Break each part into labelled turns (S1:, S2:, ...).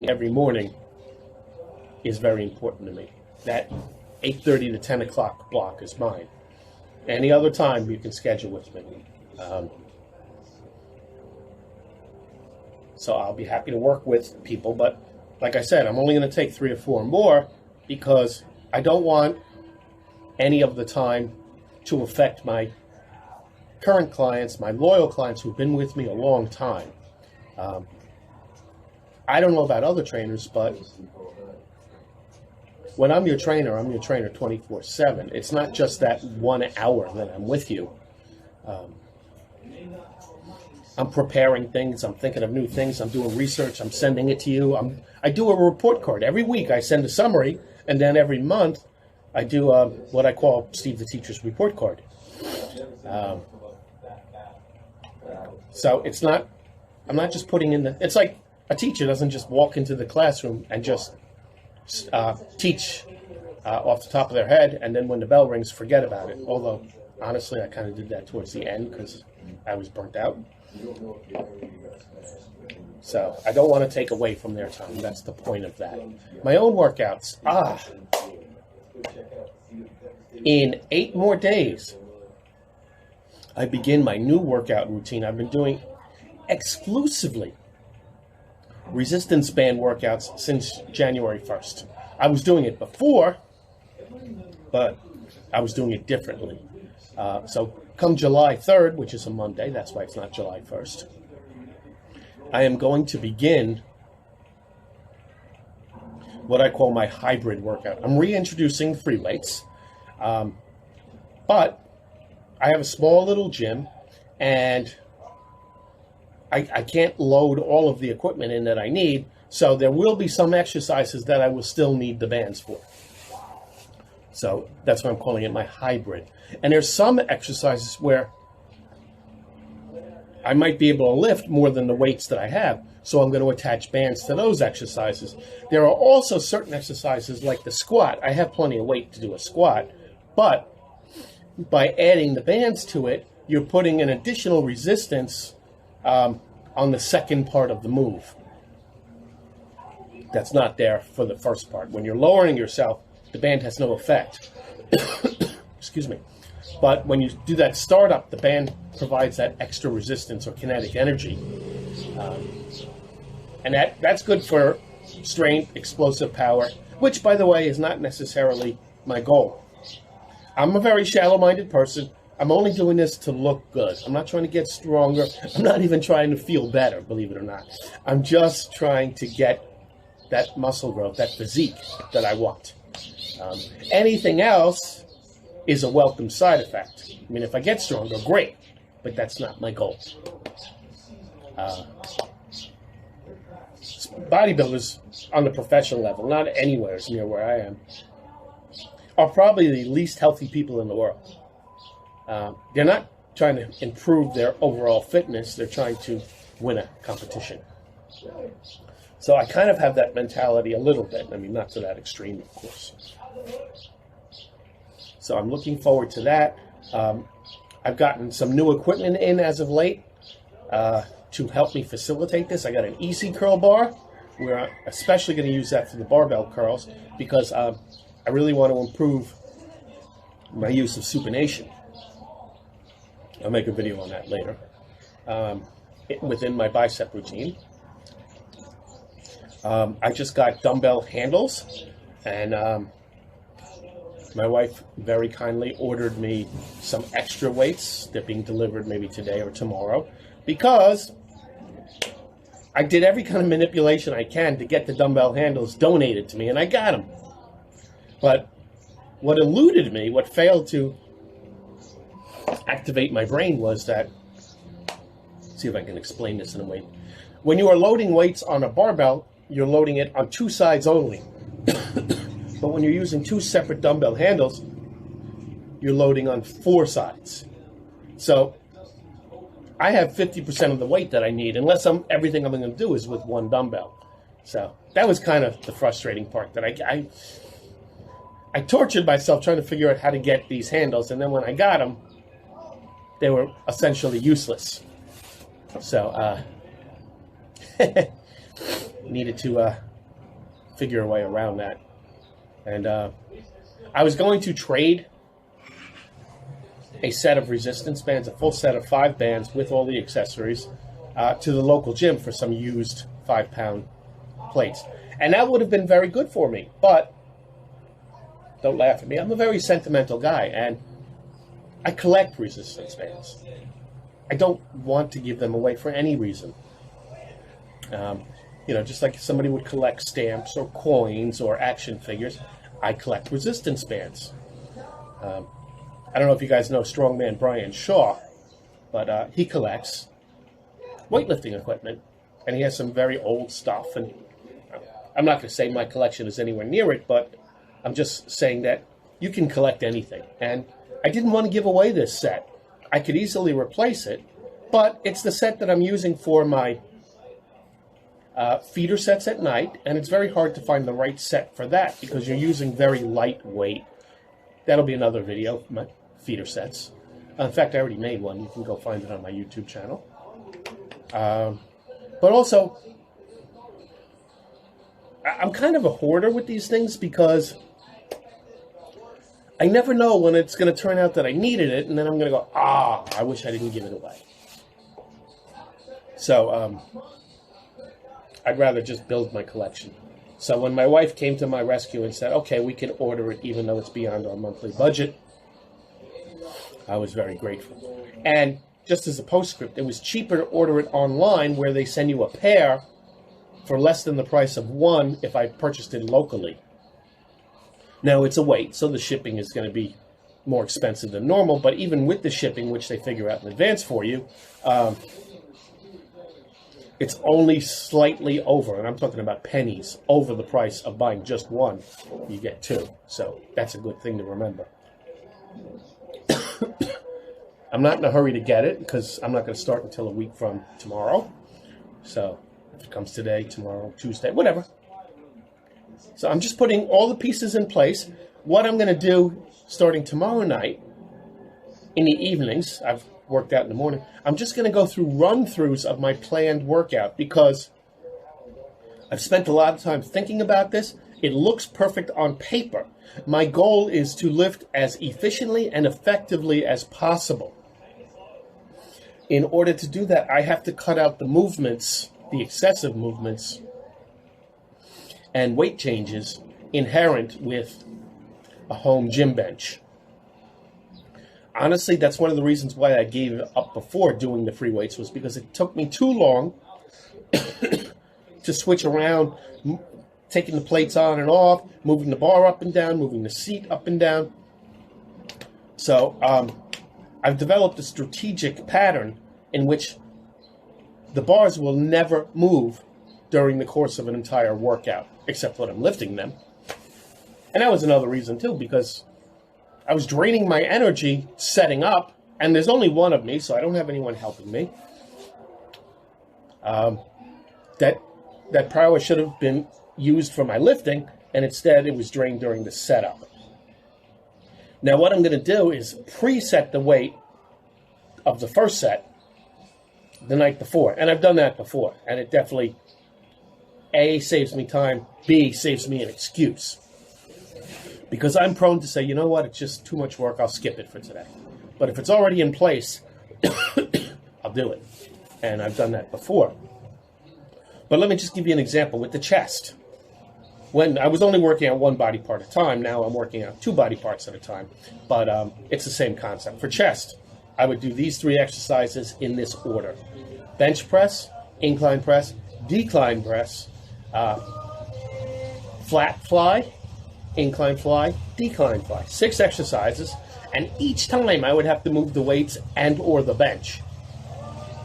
S1: every morning is very important to me. That 8:30 to 10 o'clock block is mine. Any other time you can schedule with me. So I'll be happy to work with people, but like I said, I'm only going to take 3 or 4 more because I don't want any of the time to affect my current clients, my loyal clients who've been with me a long time. I don't know about other trainers, but when I'm your trainer 24/7. It's not just that 1 hour that I'm with you. I'm preparing things. I'm thinking of new things. I'm doing research. I'm sending it to you. I do a report card. Every week I send a summary, and then every month I do what I call Steve the Teacher's report card. So it's not, I'm not just putting in it's like a teacher doesn't just walk into the classroom and just teach off the top of their head, and then when the bell rings, forget about it. Although, honestly, I kind of did that towards the end because I was burnt out. So I don't want to take away from their time. That's the point of that. My own workouts. In 8 more days, I begin my new workout routine. I've been doing exclusively resistance band workouts since January 1st. I was doing it before, but I was doing it differently. So come July 3rd, which is a Monday, that's why it's not July 1st, I am going to begin what I call my hybrid workout. I'm reintroducing free weights, but I have a small little gym, and I can't load all of the equipment in that I need, so there will be some exercises that I will still need the bands for. So that's why I'm calling it my hybrid. And there's some exercises where I might be able to lift more than the weights that I have, so I'm going to attach bands to those exercises. There are also certain exercises like the squat. I have plenty of weight to do a squat, but by adding the bands to it, you're putting an additional resistance on the second part of the move. That's not there for the first part. When you're lowering yourself, the band has no effect. Excuse me. But when you do that startup, the band provides that extra resistance or kinetic energy. And that's good for strength, explosive power, which, by the way, is not necessarily my goal. I'm a very shallow-minded person. I'm only doing this to look good. I'm not trying to get stronger. I'm not even trying to feel better, believe it or not. I'm just trying to get that muscle growth, that physique that I want. Anything else is a welcome side effect. I mean, if I get stronger, great, but that's not my goal. Bodybuilders on the professional level, not anywhere near where I am, are probably the least healthy people in the world. They're not trying to improve their overall fitness. They're trying to win a competition. So I kind of have that mentality a little bit. I mean, not to that extreme, of course. So I'm looking forward to that. I've gotten some new equipment in as of late to help me facilitate this. I got an easy curl bar. We're especially going to use that for the barbell curls because I really want to improve my use of supination. I'll make a video on that later. Within my bicep routine. I just got dumbbell handles, and my wife very kindly ordered me some extra weights. They're being delivered maybe today or tomorrow, because I did every kind of manipulation I can to get the dumbbell handles donated to me, and I got them. But what eluded me, what failed to activate my brain was that, see if I can explain this in a way. When you are loading weights on a barbell, you're loading it on 2 sides only. But when you're using 2 separate dumbbell handles, you're loading on 4 sides. So I have 50% of the weight that I need, unless everything I'm going to do is with 1 dumbbell. So that was kind of the frustrating part, that I tortured myself trying to figure out how to get these handles, and then when I got them, they were essentially useless. So needed to figure a way around that. And I was going to trade a set of resistance bands, a full set of 5 bands with all the accessories, to the local gym for some used 5-pound plates. And that would have been very good for me. But don't laugh at me. I'm a very sentimental guy, and I collect resistance bands. I don't want to give them away for any reason. Just like somebody would collect stamps or coins or action figures, I collect resistance bands. I don't know if you guys know strongman Brian Shaw, but he collects weightlifting equipment, and he has some very old stuff. And I'm not going to say my collection is anywhere near it, but I'm just saying that you can collect anything. And I didn't want to give away this set. I could easily replace it, but it's the set that I'm using for my feeder sets at night, and it's very hard to find the right set for that because you're using very lightweight. That'll be another video, my feeder sets. In fact, I already made one. You can go find it on my YouTube channel. But also, I'm kind of a hoarder with these things because I never know when it's going to turn out that I needed it, and then I'm going to go, I wish I didn't give it away. So, I'd rather just build my collection. So when my wife came to my rescue and said, okay, we can order it even though it's beyond our monthly budget, I was very grateful. And just as a postscript, it was cheaper to order it online where they send you a pair for less than the price of one if I purchased it locally. Now, it's a weight, so the shipping is going to be more expensive than normal, but even with the shipping, which they figure out in advance for you, it's only slightly over, and I'm talking about pennies, over the price of buying just one. You get 2, so that's a good thing to remember. I'm not in a hurry to get it, because I'm not going to start until a week from tomorrow. So, if it comes today, tomorrow, Tuesday, whatever. So I'm just putting all the pieces in place. What I'm going to do starting tomorrow night, in the evenings, I've worked out in the morning, I'm just going to go through run-throughs of my planned workout because I've spent a lot of time thinking about this. It looks perfect on paper. My goal is to lift as efficiently and effectively as possible. In order to do that, I have to cut out the movements, the excessive movements, and weight changes inherent with a home gym bench. Honestly, that's one of the reasons why I gave it up before doing the free weights, was because it took me too long to switch around, taking the plates on and off, moving the bar up and down, moving the seat up and down. So I've developed a strategic pattern in which the bars will never move during the course of an entire workout, except when I'm lifting them. And that was another reason, too, because I was draining my energy setting up, and there's only one of me, so I don't have anyone helping me. That power should have been used for my lifting, and instead it was drained during the setup. Now what I'm going to do is preset the weight of the first set the night before, and I've done that before, and it definitely, A, saves me time, B, saves me an excuse. Because I'm prone to say, you know what, it's just too much work, I'll skip it for today. But if it's already in place, I'll do it. And I've done that before. But let me just give you an example with the chest. When I was only working on one body part at a time, now I'm working on 2 body parts at a time. But it's the same concept. For chest, I would do these 3 exercises in this order. Bench press, incline press, decline press, flat fly, incline fly, decline fly. 6 exercises, and each time I would have to move the weights and or the bench.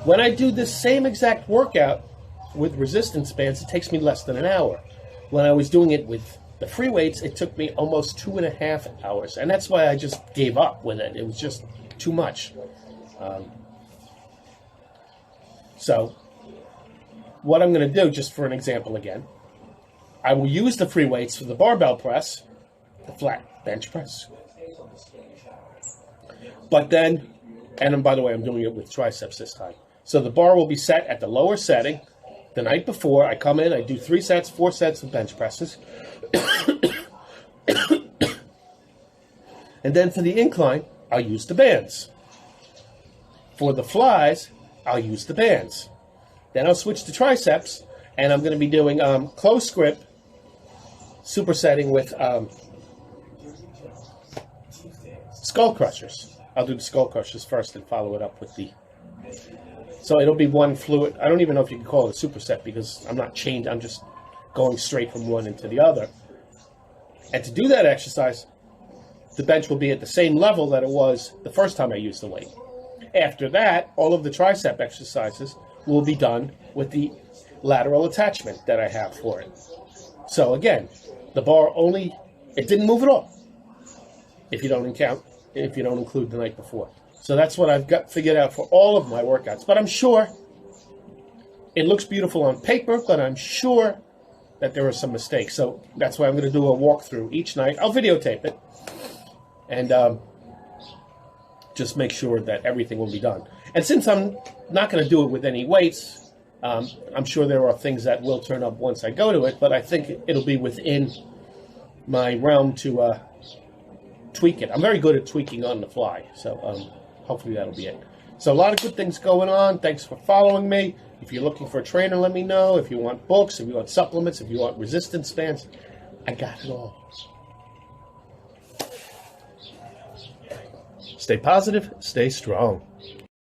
S1: When I do this same exact workout with resistance bands, it takes me less than an hour. When I was doing it with the free weights, it took me almost 2.5 hours, and that's why I just gave up with it. It was just too much. So what I'm going to do, just for an example again, I will use the free weights for the barbell press, the flat bench press. But then, and by the way, I'm doing it with triceps this time. So the bar will be set at the lower setting, The night before, I come in, I do 3 sets, 4 sets of bench presses. And then for the incline, I'll use the bands. For the flies, I'll use the bands. Then I'll switch to triceps, and I'm going to be doing close grip supersetting with skull crushers. I'll do the skull crushers first and follow it up with the... So it'll be one fluid. I don't even know if you can call it a superset because I'm not chained. I'm just going straight from one into the other. And to do that exercise, the bench will be at the same level that it was the first time I used the weight. After that, all of the tricep exercises will be done with the lateral attachment that I have for it. So again, the bar only, it didn't move at all if you don't include the night before. So that's what I've got figured out for all of my workouts. But I'm sure it looks beautiful on paper, but I'm sure that there are some mistakes. So that's why I'm going to do a walkthrough each night. I'll videotape it and just make sure that everything will be done. And since I'm not going to do it with any weights, I'm sure there are things that will turn up once I go to it, but I think it'll be within my realm to tweak it. I'm very good at tweaking on the fly, so hopefully that'll be it. So a lot of good things going on. Thanks for following me. If you're looking for a trainer, let me know. If you want books, if you want supplements, if you want resistance bands, I got it all. Stay positive, stay strong.